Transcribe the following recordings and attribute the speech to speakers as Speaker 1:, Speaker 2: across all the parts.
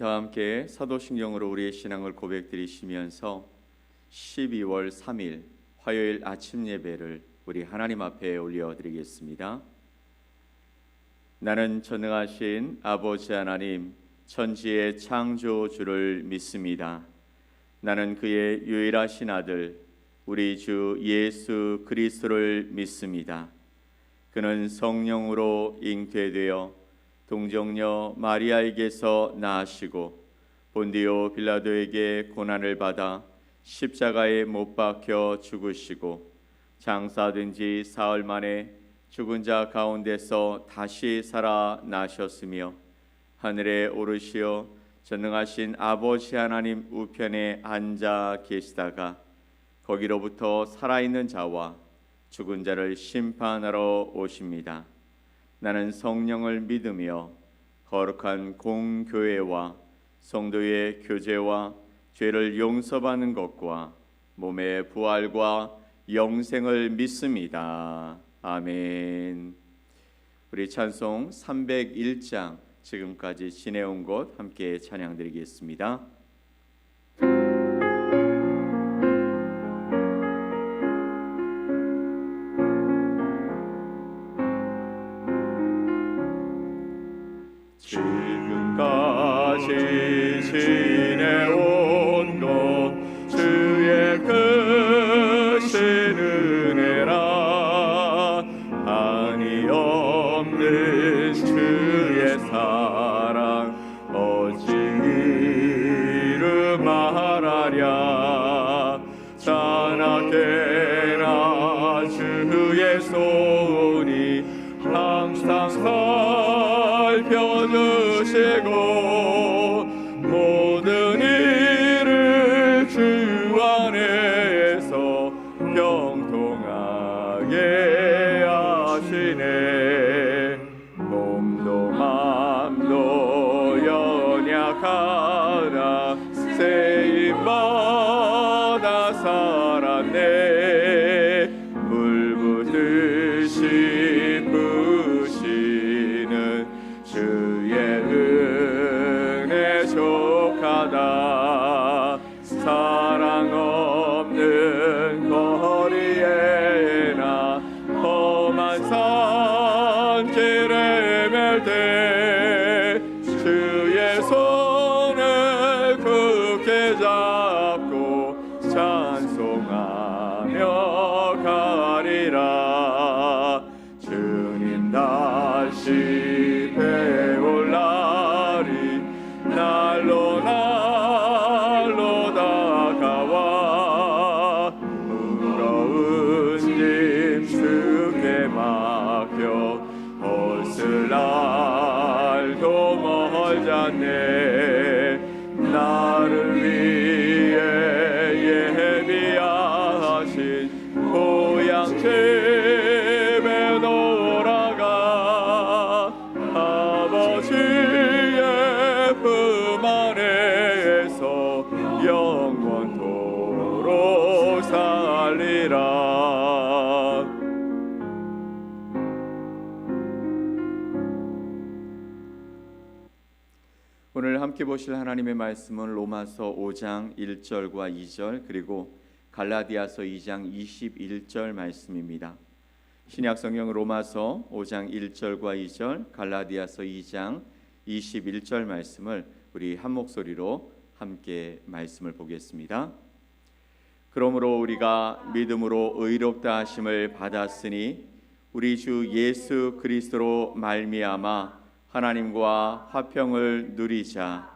Speaker 1: 다 함께 사도신경으로 우리의 신앙을 고백드리시면서 12월 3일 화요일 아침 예배를 우리 하나님 앞에 올려드리겠습니다. 나는 전능하신 아버지 하나님 천지의 창조주를 믿습니다. 나는 그의 유일하신 아들 우리 주 예수 그리스도를 믿습니다. 그는 성령으로 잉태되어 동정녀 마리아에게서 나으시고 본디오 빌라도에게 고난을 받아 십자가에 못 박혀 죽으시고 장사된 지 사흘 만에 죽은 자 가운데서 다시 살아나셨으며 하늘에 오르시어 전능하신 아버지 하나님 우편에 앉아 계시다가 거기로부터 살아있는 자와 죽은 자를 심판하러 오십니다. 나는 성령을 믿으며 거룩한 공교회와 성도의 교제와 죄를 용서받는 것과 몸의 부활과 영생을 믿습니다. 아멘. 우리 찬송 301장 지금까지 지내온 곳 함께 찬양드리겠습니다.
Speaker 2: 지금까지 지내온 것 주의 크신 은혜라 한이 없는 주의 사랑 어찌 이루 말하랴 자나깨나 주의 손이 항상 살펴주시고 모든 일을 주 안에서 형통하게 하시네. 몸도 맘도 연약하나 세임받아 살았네. 물붓듯이 부시는 주의 은혜 족하다. 사랑 없는 거리에나 험한 산길에 맬 때 주의 손을 굳게 잡고 찬송하며 가리라. 주님 다시 배울 날이 날로 다가와 무거운 짐 주께 맡겨 벗을 날도 멀잖네. 나를 위해 예비하신 고향 집에 돌아가 아버지의 품 안에서 영원토록 살리라.
Speaker 1: 오늘 함께 보실 하나님의 말씀은 로마서 5장 1절과 2절 그리고 갈라디아서 2장 21절 말씀입니다. 신약성경 로마서 5장 1절과 2절 갈라디아서 2장 21절 말씀을 우리 한 목소리로 함께 말씀을 보겠습니다. 그러므로 우리가 믿음으로 의롭다 하심을 받았으니 우리 주 예수 그리스도로 말미암아 하나님과 화평을 누리자.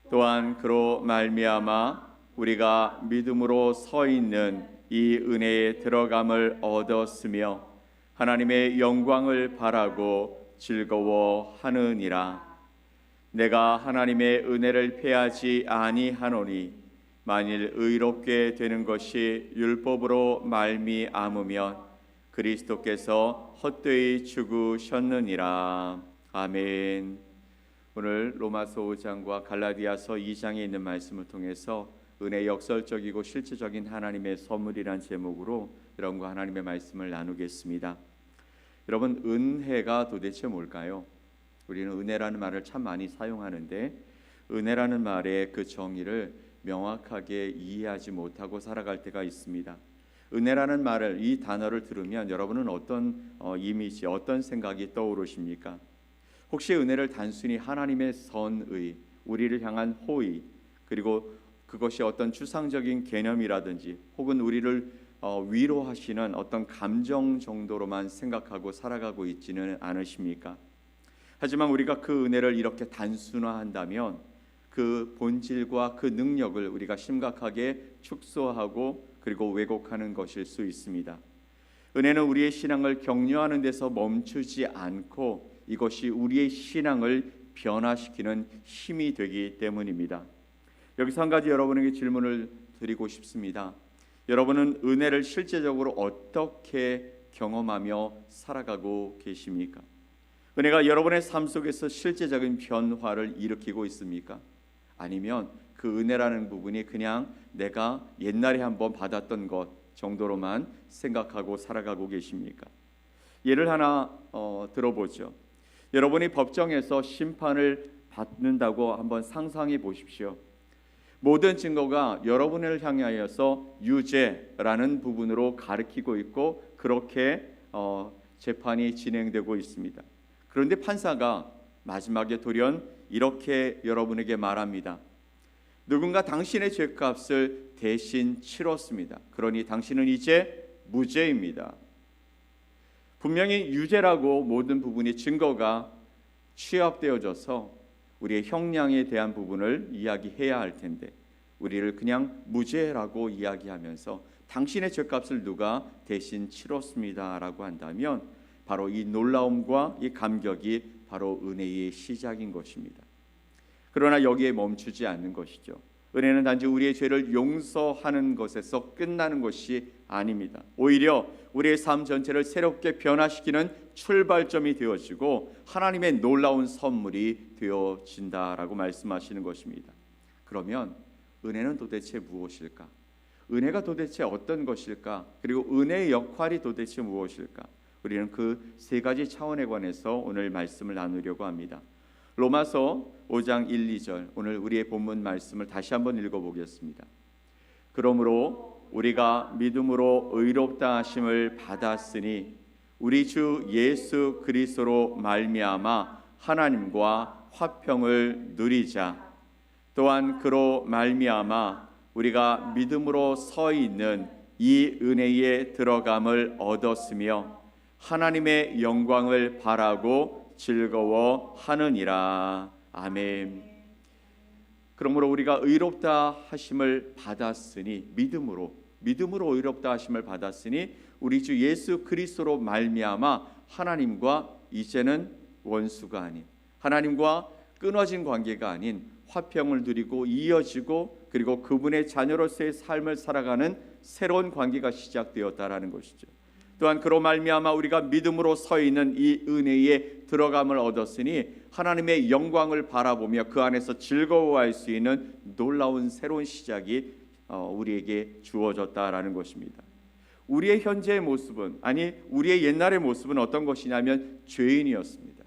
Speaker 1: 또한 그로 말미암아 우리가 믿음으로 서 있는 이 은혜에 들어감을 얻었으며 하나님의 영광을 바라고 즐거워하느니라. 내가 하나님의 은혜를 패하지 아니하노니 만일 의롭게 되는 것이 율법으로 말미암으면 그리스도께서 헛되이 죽으셨느니라. 아멘. 오늘 로마서 5장과 갈라디아서 2장에 있는 말씀을 통해서 은혜 역설적이고 실제적인 하나님의 선물이란 제목으로 여러분과 하나님의 말씀을 나누겠습니다. 여러분, 은혜가 도대체 뭘까요? 우리는 은혜라는 말을 참 많이 사용하는데 은혜라는 말의 그 정의를 명확하게 이해하지 못하고 살아갈 때가 있습니다. 은혜라는 말을, 이 단어를 들으면 여러분은 어떤 이미지, 어떤 생각이 떠오르십니까? 혹시 은혜를 단순히 하나님의 선의, 우리를 향한 호의, 그리고 그것이 어떤 추상적인 개념이라든지 혹은 우리를 위로하시는 어떤 감정 정도로만 생각하고 살아가고 있지는 않으십니까? 하지만 우리가 그 은혜를 이렇게 단순화한다면 그 본질과 그 능력을 우리가 심각하게 축소하고 그리고 왜곡하는 것일 수 있습니다. 은혜는 우리의 신앙을 격려하는 데서 멈추지 않고 이것이 우리의 신앙을 변화시키는 힘이 되기 때문입니다. 여기서 한 가지 여러분에게 질문을 드리고 싶습니다. 여러분은 은혜를 실제적으로 어떻게 경험하며 살아가고 계십니까? 은혜가 여러분의 삶 속에서 실제적인 변화를 일으키고 있습니까? 아니면 그 은혜라는 부분이 그냥 내가 옛날에 한번 받았던 것 정도로만 생각하고 살아가고 계십니까? 예를 하나 들어보죠. 여러분이 법정에서 심판을 받는다고 한번 상상해 보십시오. 모든 증거가 여러분을 향하여서 유죄라는 부분으로 가리키고 있고 그렇게 재판이 진행되고 있습니다. 그런데 판사가 마지막에 돌연 이렇게 여러분에게 말합니다. 누군가 당신의 죄값을 대신 치렀습니다. 그러니 당신은 이제 무죄입니다. 분명히 유죄라고 모든 부분이 증거가 취합되어져서 우리의 형량에 대한 부분을 이야기해야 할 텐데 우리를 그냥 무죄라고 이야기하면서 당신의 죄값을 누가 대신 치렀습니다라고 한다면 바로 이 놀라움과 이 감격이 바로 은혜의 시작인 것입니다. 그러나 여기에 멈추지 않는 것이죠. 은혜는 단지 우리의 죄를 용서하는 것에서 끝나는 것이 아닙니다. 오히려 우리의 삶 전체를 새롭게 변화시키는 출발점이 되어지고 하나님의 놀라운 선물이 되어진다라고 말씀하시는 것입니다. 그러면 은혜는 도대체 무엇일까? 은혜가 도대체 어떤 것일까? 그리고 은혜의 역할이 도대체 무엇일까? 우리는 그 세 가지 차원에 관해서 오늘 말씀을 나누려고 합니다. 로마서 5장 1, 2절, 오늘 우리의 본문 말씀을 다시 한번 읽어보겠습니다. 그러므로 우리가 믿음으로 의롭다 하심을 받았으니 우리 주 예수 그리스도로 말미암아 하나님과 화평을 누리자. 또한 그로 말미암아 우리가 믿음으로 서 있는 이 은혜에 들어감을 얻었으며 하나님의 영광을 바라고 즐거워하느니라. 아멘. 그러므로 우리가 의롭다 하심을 받았으니 믿음으로 의롭다 하심을 받았으니 우리 주 예수 그리스도로 말미암아 하나님과 이제는 원수가 아닌, 하나님과 끊어진 관계가 아닌 화평을 누리고 이어지고 그리고 그분의 자녀로서의 삶을 살아가는 새로운 관계가 시작되었다라는 것이죠. 또한 그로 말미암아 우리가 믿음으로 서 있는 이 은혜에 들어감을 얻었으니 하나님의 영광을 바라보며 그 안에서 즐거워할 수 있는 놀라운 새로운 시작이 우리에게 주어졌다라는 것입니다. 우리의 현재의 모습은, 아니 우리의 옛날의 모습은 어떤 것이냐면 죄인이었습니다.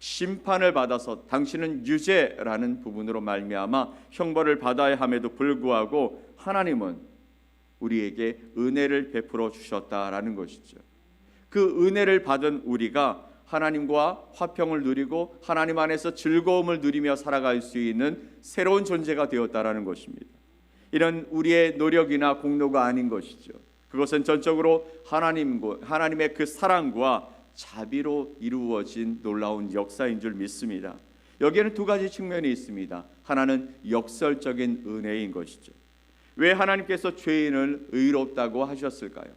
Speaker 1: 심판을 받아서 당신은 유죄라는 부분으로 말미암아 형벌을 받아야 함에도 불구하고 하나님은 우리에게 은혜를 베풀어 주셨다라는 것이죠. 그 은혜를 받은 우리가 하나님과 화평을 누리고 하나님 안에서 즐거움을 누리며 살아갈 수 있는 새로운 존재가 되었다라는 것입니다. 이런 우리의 노력이나 공로가 아닌 것이죠. 그것은 전적으로 하나님의 그 사랑과 자비로 이루어진 놀라운 역사인 줄 믿습니다. 여기에는 두 가지 측면이 있습니다. 하나는 역설적인 은혜인 것이죠. 왜 하나님께서 죄인을 의롭다고 하셨을까요?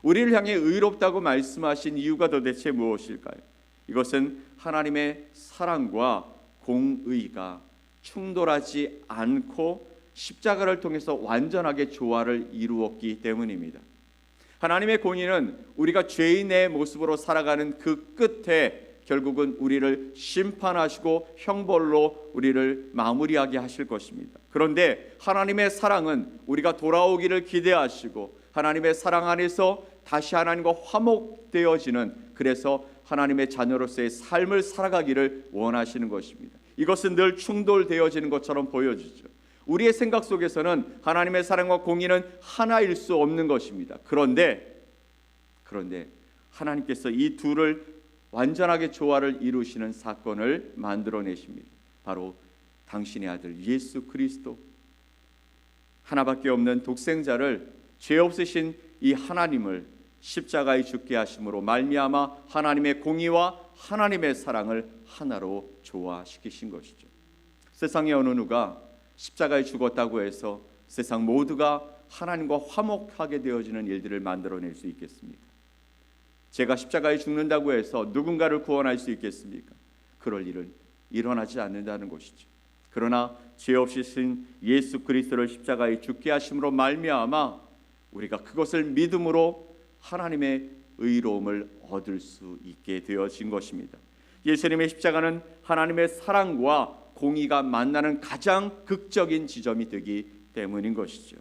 Speaker 1: 우리를 향해 의롭다고 말씀하신 이유가 도대체 무엇일까요? 이것은 하나님의 사랑과 공의가 충돌하지 않고 십자가를 통해서 완전하게 조화를 이루었기 때문입니다. 하나님의 공의는 우리가 죄인의 모습으로 살아가는 그 끝에 결국은 우리를 심판하시고 형벌로 우리를 마무리하게 하실 것입니다. 그런데 하나님의 사랑은 우리가 돌아오기를 기대하시고 하나님의 사랑 안에서 다시 하나님과 화목되어지는, 그래서 하나님의 자녀로서의 삶을 살아가기를 원하시는 것입니다. 이것은 늘 충돌되어지는 것처럼 보여지죠. 우리의 생각 속에서는 하나님의 사랑과 공의는 하나일 수 없는 것입니다. 그런데 하나님께서 이 둘을 완전하게 조화를 이루시는 사건을 만들어내십니다. 바로 당신의 아들 예수 그리스도, 하나밖에 없는 독생자를, 죄 없으신 이 하나님을 십자가에 죽게 하심으로 말미암아 하나님의 공의와 하나님의 사랑을 하나로 조화시키신 것이죠. 세상의 어느 누가 십자가에 죽었다고 해서 세상 모두가 하나님과 화목하게 되어지는 일들을 만들어낼 수 있겠습니까? 제가 십자가에 죽는다고 해서 누군가를 구원할 수 있겠습니까? 그럴 일은 일어나지 않는다는 것이죠. 그러나 죄 없이 신 예수 그리스도를 십자가에 죽게 하심으로 말미암아 우리가 그것을 믿음으로 하나님의 의로움을 얻을 수 있게 되어진 것입니다. 예수님의 십자가는 하나님의 사랑과 공의가 만나는 가장 극적인 지점이 되기 때문인 것이죠.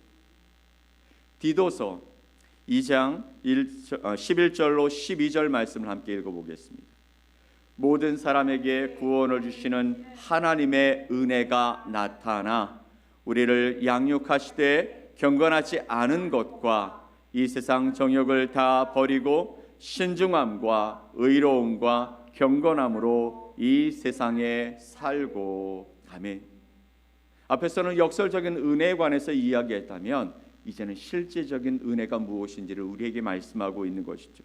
Speaker 1: 디도서 2장 11절로 12절 말씀을 함께 읽어보겠습니다. 모든 사람에게 구원을 주시는 하나님의 은혜가 나타나 우리를 양육하시되 경건하지 않은 것과 이 세상 정욕을 다 버리고 신중함과 의로움과 경건함으로 이 세상에 살고. 아멘. 앞에서는 역설적인 은혜에 관해서 이야기했다면 이제는 실제적인 은혜가 무엇인지를 우리에게 말씀하고 있는 것이죠.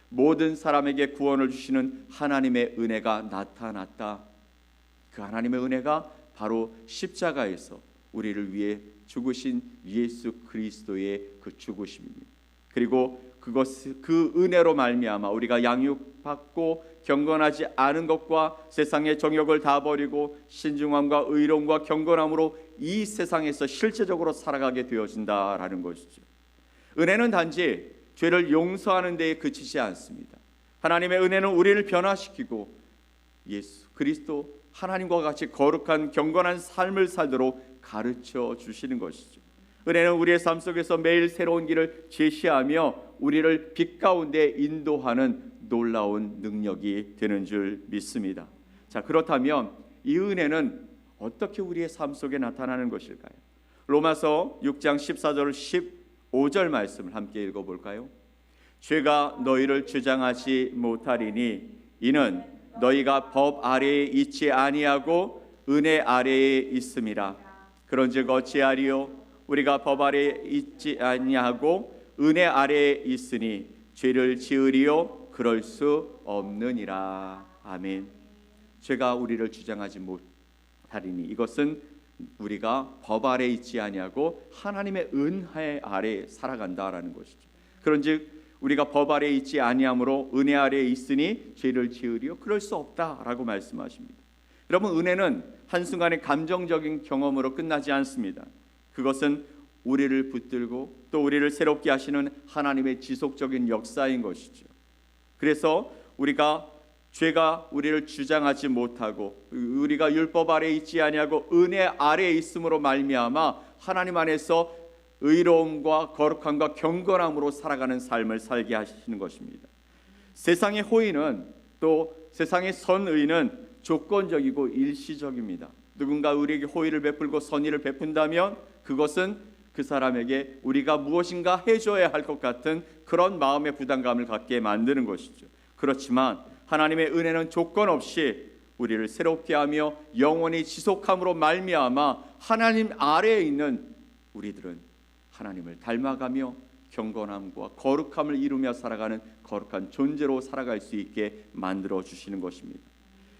Speaker 1: 모든 사람에게 구원을 주시는 하나님의 은혜가 나타났다. 그 하나님의 은혜가 바로 십자가에서 우리를 위해 죽으신 예수 그리스도의 그 죽으심입니다. 그리고 그 은혜로 말미암아 우리가 양육받고 경건하지 않은 것과 세상의 정욕을 다 버리고 신중함과 의로움과 경건함으로 이 세상에서 실제적으로 살아가게 되어진다라는 것이죠. 은혜는 단지 죄를 용서하는 데에 그치지 않습니다. 하나님의 은혜는 우리를 변화시키고 예수 그리스도 하나님과 같이 거룩한 경건한 삶을 살도록 가르쳐 주시는 것이죠. 은혜는 우리의 삶 속에서 매일 새로운 길을 제시하며 우리를 빛 가운데 인도하는 놀라운 능력이 되는 줄 믿습니다. 자, 그렇다면 이 은혜는 어떻게 우리의 삶 속에 나타나는 것일까요? 로마서 6장 14절 15절 말씀을 함께 읽어볼까요? 죄가 너희를 주장하지 못하리니 이는 너희가 법 아래에 있지 아니하고 은혜 아래에 있음이라. 그런즉 어찌하리요? 우리가 법 아래에 있지 아니하고 은혜 아래에 있으니 죄를 지으리요? 그럴 수 없느니라. 아멘. 죄가 우리를 주장하지 못하리니 이것은 우리가 법 아래에 있지 아니하고 하나님의 은혜 아래에 살아간다라는 것이죠. 그런즉 우리가 법 아래에 있지 아니하므로 은혜 아래에 있으니 죄를 지으리요? 그럴 수 없다라고 말씀하십니다. 여러분, 은혜는 한순간의 감정적인 경험으로 끝나지 않습니다. 그것은 우리를 붙들고 또 우리를 새롭게 하시는 하나님의 지속적인 역사인 것이죠. 그래서 우리가 죄가 우리를 주장하지 못하고 우리가 율법 아래에 있지 아니하고 은혜 아래에 있음으로 말미암아 하나님 안에서 의로움과 거룩함과 경건함으로 살아가는 삶을 살게 하시는 것입니다. 세상의 호의는 또 세상의 선의는 조건적이고 일시적입니다. 누군가 우리에게 호의를 베풀고 선의를 베푼다면 그것은 그 사람에게 우리가 무엇인가 해줘야 할 것 같은 그런 마음의 부담감을 갖게 만드는 것이죠. 그렇지만 하나님의 은혜는 조건 없이 우리를 새롭게 하며 영원히 지속함으로 말미암아 하나님 아래에 있는 우리들은 하나님을 닮아가며 경건함과 거룩함을 이루며 살아가는 거룩한 존재로 살아갈 수 있게 만들어 주시는 것입니다.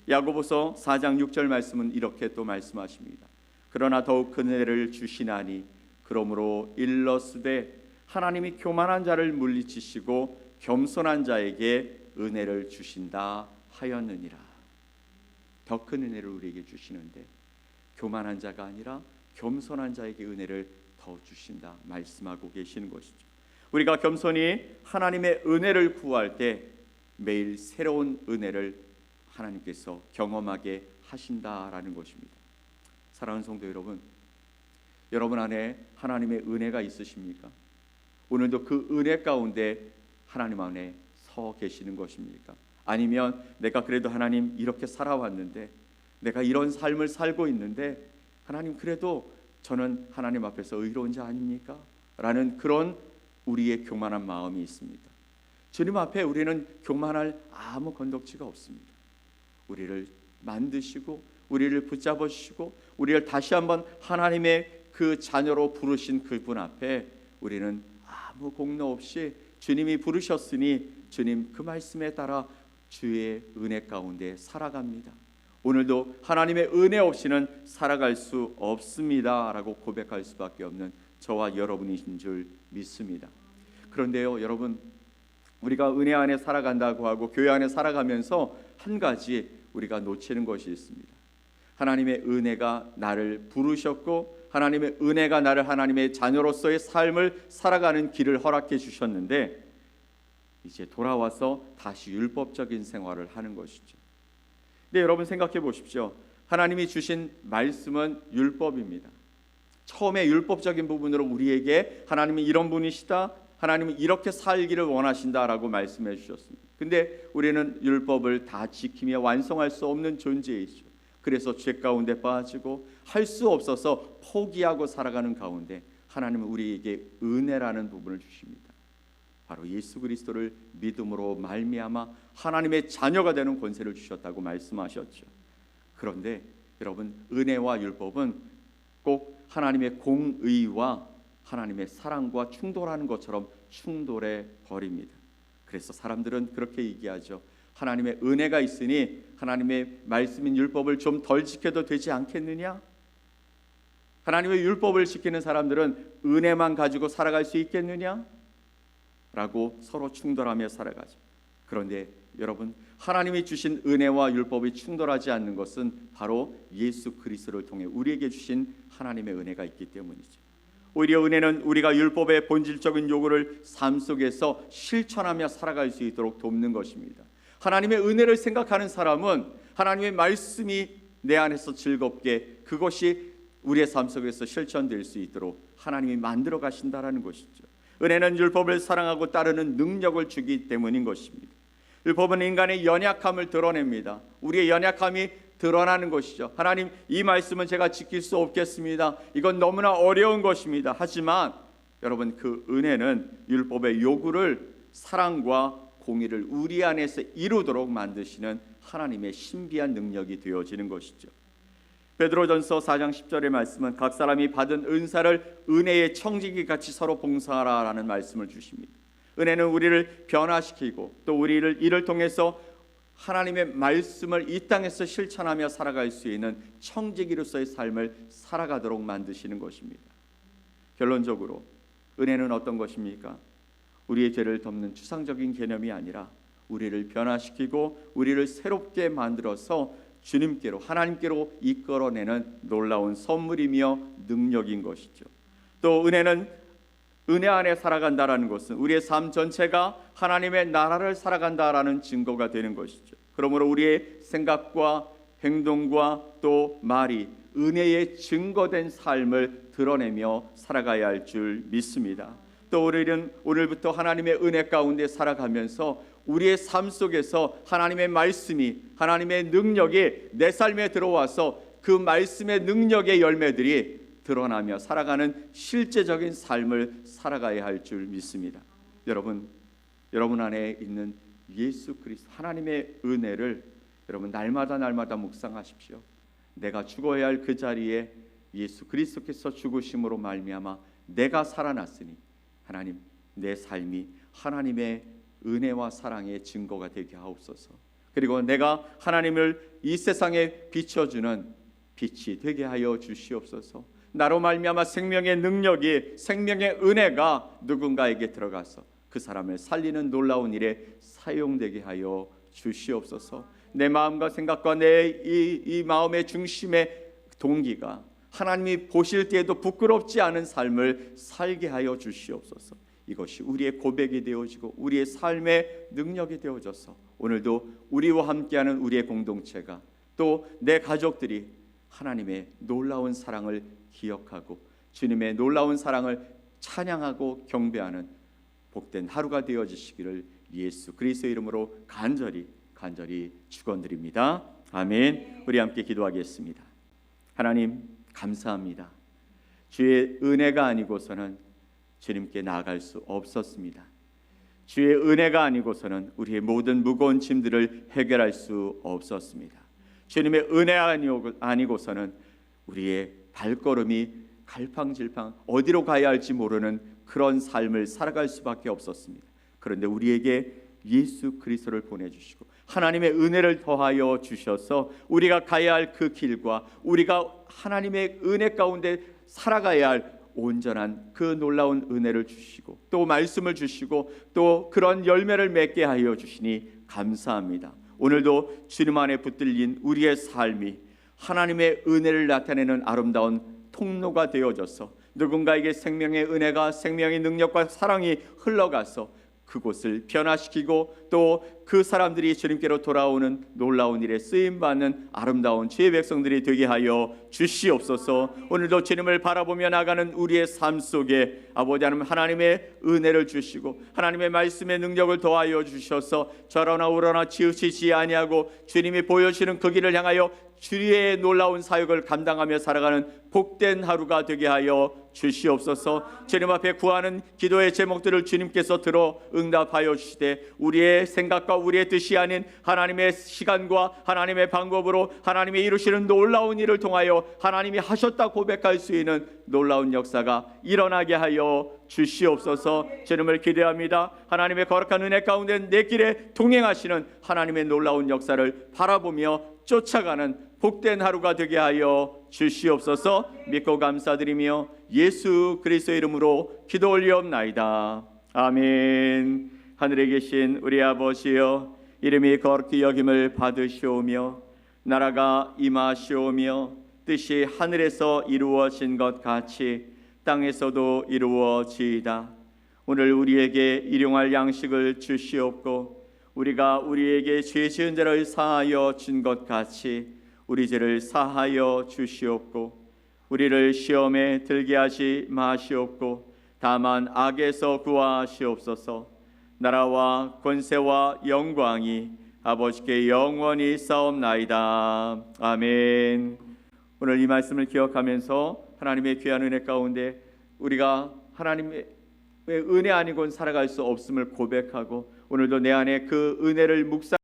Speaker 1: 야고보서 4장 6절 말씀은 이렇게 또 말씀하십니다. 그러나 더욱 큰 은혜를 주시나니 그러므로 일러스되 하나님이 교만한 자를 물리치시고 겸손한 자에게 은혜를 주신다 하였느니라. 더 큰 은혜를 우리에게 주시는데 교만한 자가 아니라 겸손한 자에게 은혜를 더 주신다 말씀하고 계시는 것이죠. 우리가 겸손히 하나님의 은혜를 구할 때 매일 새로운 은혜를 하나님께서 경험하게 하신다라는 것입니다. 사랑하는 성도 여러분, 여러분 안에 하나님의 은혜가 있으십니까? 오늘도 그 은혜 가운데 하나님 안에 서 계시는 것입니까? 아니면 내가 그래도 하나님 이렇게 살아왔는데 내가 이런 삶을 살고 있는데 하나님 그래도 저는 하나님 앞에서 의로운 자 아닙니까? 라는 그런 우리의 교만한 마음이 있습니다. 주님 앞에 우리는 교만할 아무 건덕지가 없습니다. 우리를 만드시고 우리를 붙잡아 주시고 우리를 다시 한번 하나님의 그 자녀로 부르신 그분 앞에 우리는 아무 공로 없이 주님이 부르셨으니 주님 그 말씀에 따라 주의 은혜 가운데 살아갑니다. 오늘도 하나님의 은혜 없이는 살아갈 수 없습니다 라고 고백할 수밖에 없는 저와 여러분이신 줄 믿습니다. 그런데요 여러분, 우리가 은혜 안에 살아간다고 하고 교회 안에 살아가면서 한 가지 우리가 놓치는 것이 있습니다. 하나님의 은혜가 나를 부르셨고 하나님의 은혜가 나를 하나님의 자녀로서의 삶을 살아가는 길을 허락해 주셨는데 이제 돌아와서 다시 율법적인 생활을 하는 것이죠. 근데 여러분 생각해 보십시오. 하나님이 주신 말씀은 율법입니다. 처음에 율법적인 부분으로 우리에게 하나님이 이런 분이시다, 하나님은 이렇게 살기를 원하신다라고 말씀해 주셨습니다. 근데 우리는 율법을 다 지키며 완성할 수 없는 존재이죠. 그래서 죄 가운데 빠지고 할 수 없어서 포기하고 살아가는 가운데 하나님은 우리에게 은혜라는 부분을 주십니다. 바로 예수 그리스도를 믿음으로 말미암아 하나님의 자녀가 되는 권세를 주셨다고 말씀하셨죠. 그런데 여러분, 은혜와 율법은 꼭 하나님의 공의와 하나님의 사랑과 충돌하는 것처럼 충돌해 버립니다. 그래서 사람들은 그렇게 얘기하죠. 하나님의 은혜가 있으니 하나님의 말씀인 율법을 좀 덜 지켜도 되지 않겠느냐? 하나님의 율법을 지키는 사람들은 은혜만 가지고 살아갈 수 있겠느냐? 라고 서로 충돌하며 살아가죠. 그런데 여러분, 하나님이 주신 은혜와 율법이 충돌하지 않는 것은 바로 예수 그리스도를 통해 우리에게 주신 하나님의 은혜가 있기 때문이죠. 오히려 은혜는 우리가 율법의 본질적인 요구를 삶 속에서 실천하며 살아갈 수 있도록 돕는 것입니다. 하나님의 은혜를 생각하는 사람은 하나님의 말씀이 내 안에서 즐겁게 그것이 우리의 삶 속에서 실천될 수 있도록 하나님이 만들어 가신다라는 것이죠. 은혜는 율법을 사랑하고 따르는 능력을 주기 때문인 것입니다. 율법은 인간의 연약함을 드러냅니다. 우리의 연약함이 드러나는 것이죠. 하나님, 이 말씀은 제가 지킬 수 없겠습니다. 이건 너무나 어려운 것입니다. 하지만 여러분, 그 은혜는 율법의 요구를 사랑과 공의를 우리 안에서 이루도록 만드시는 하나님의 신비한 능력이 되어지는 것이죠. 베드로전서 4장 10절의 말씀은 각 사람이 받은 은사를 은혜의 청지기 같이 서로 봉사하라라는 말씀을 주십니다. 은혜는 우리를 변화시키고 또 우리를 이를 통해서 하나님의 말씀을 이 땅에서 실천하며 살아갈 수 있는 청지기로서의 삶을 살아가도록 만드시는 것입니다. 결론적으로 은혜는 어떤 것입니까? 우리의 죄를 덮는 추상적인 개념이 아니라 우리를 변화시키고 우리를 새롭게 만들어서 주님께로, 하나님께로 이끌어내는 놀라운 선물이며 능력인 것이죠. 또 은혜는 은혜 안에 살아간다라는 것은 우리의 삶 전체가 하나님의 나라를 살아간다라는 증거가 되는 것이죠. 그러므로 우리의 생각과 행동과 또 말이 은혜의 증거된 삶을 드러내며 살아가야 할 줄 믿습니다. 또 우리는 오늘부터 하나님의 은혜 가운데 살아가면서 우리의 삶 속에서 하나님의 말씀이, 하나님의 능력이 내 삶에 들어와서 그 말씀의 능력의 열매들이 드러나며 살아가는 실제적인 삶을 살아가야 할 줄 믿습니다. 여러분 안에 있는 예수 그리스도 하나님의 은혜를 여러분 날마다 묵상하십시오. 내가 죽어야 할 그 자리에 예수 그리스도께서 죽으심으로 말미암아 내가 살아났으니 하나님, 내 삶이 하나님의 은혜와 사랑의 증거가 되게 하옵소서. 그리고 내가 하나님을 이 세상에 비춰주는 빛이 되게 하여 주시옵소서. 나로 말미암아 생명의 능력이, 생명의 은혜가 누군가에게 들어가서 그 사람을 살리는 놀라운 일에 사용되게 하여 주시옵소서. 내 마음과 생각과 내 이 마음의 중심의 동기가 하나님이 보실 때에도 부끄럽지 않은 삶을 살게 하여 주시옵소서. 이것이 우리의 고백이 되어지고 우리의 삶의 능력이 되어져서 오늘도 우리와 함께하는 우리의 공동체가 또 내 가족들이 하나님의 놀라운 사랑을 기억하고 주님의 놀라운 사랑을 찬양하고 경배하는 복된 하루가 되어지시기를 예수 그리스도의 이름으로 간절히 축원드립니다. 아멘. 우리 함께 기도하겠습니다. 하나님 감사합니다. 주의 은혜가 아니고서는 주님께 나아갈 수 없었습니다. 주의 은혜가 아니고서는 우리의 모든 무거운 짐들을 해결할 수 없었습니다. 주님의 은혜 아니고서는 우리의 발걸음이 갈팡질팡 어디로 가야 할지 모르는 그런 삶을 살아갈 수밖에 없었습니다. 그런데 우리에게 예수 그리스도를 보내주시고 하나님의 은혜를 더하여 주셔서 우리가 가야 할 그 길과 우리가 하나님의 은혜 가운데 살아가야 할 온전한 그 놀라운 은혜를 주시고 또 말씀을 주시고 또 그런 열매를 맺게 하여 주시니 감사합니다. 오늘도 주님 안에 붙들린 우리의 삶이 하나님의 은혜를 나타내는 아름다운 통로가 되어져서 누군가에게 생명의 은혜가 생명의 능력과 사랑이 흘러가서 그곳을 변화시키고 또 그 사람들이 주님께로 돌아오는 놀라운 일에 쓰임받는 아름다운 주의 백성들이 되게 하여 주시옵소서. 오늘도 주님을 바라보며 나가는 우리의 삶 속에 아버지 하나님의 은혜를 주시고 하나님의 말씀의 능력을 더하여 주셔서 저러나 우러나 치우치지 아니하고 주님이 보여주시는 그 길을 향하여 주의 놀라운 사역을 감당하며 살아가는 복된 하루가 되게 하여 주시옵소서. 주님 앞에 구하는 기도의 제목들을 주님께서 들어 응답하여 주시되 우리의 생각과 우리의 뜻이 아닌 하나님의 시간과 하나님의 방법으로 하나님이 이루시는 놀라운 일을 통하여 하나님이 하셨다 고백할 수 있는 놀라운 역사가 일어나게 하여 주시옵소서. 주님을 기대합니다. 하나님의 거룩한 은혜 가운데 내 길에 동행하시는 하나님의 놀라운 역사를 바라보며 쫓아가는 복된 하루가 되게 하여 주시옵소서. 믿고 감사드리며 예수 그리스도의 이름으로 기도 올리옵나이다. 아멘. 하늘에 계신 우리 아버지여, 이름이 거룩히 여김을 받으시오며 나라가 임하시오며 뜻이 하늘에서 이루어진 것 같이 땅에서도 이루어지이다. 오늘 우리에게 일용할 양식을 주시옵고 우리가 우리에게 죄 지은 자를 사하여 준 것 같이 우리 죄를 사하여 주시옵고 우리를 시험에 들게 하지 마시옵고 다만 악에서 구하시옵소서. 나라와 권세와 영광이 아버지께 영원히 싸움나이다. 아멘. 오늘 이 말씀을 기억하면서 하나님의 귀한 은혜 가운데 우리가 하나님의 은혜 아니고는 살아갈 수 없음을 고백하고 오늘도 내 안에 그 은혜를 묵상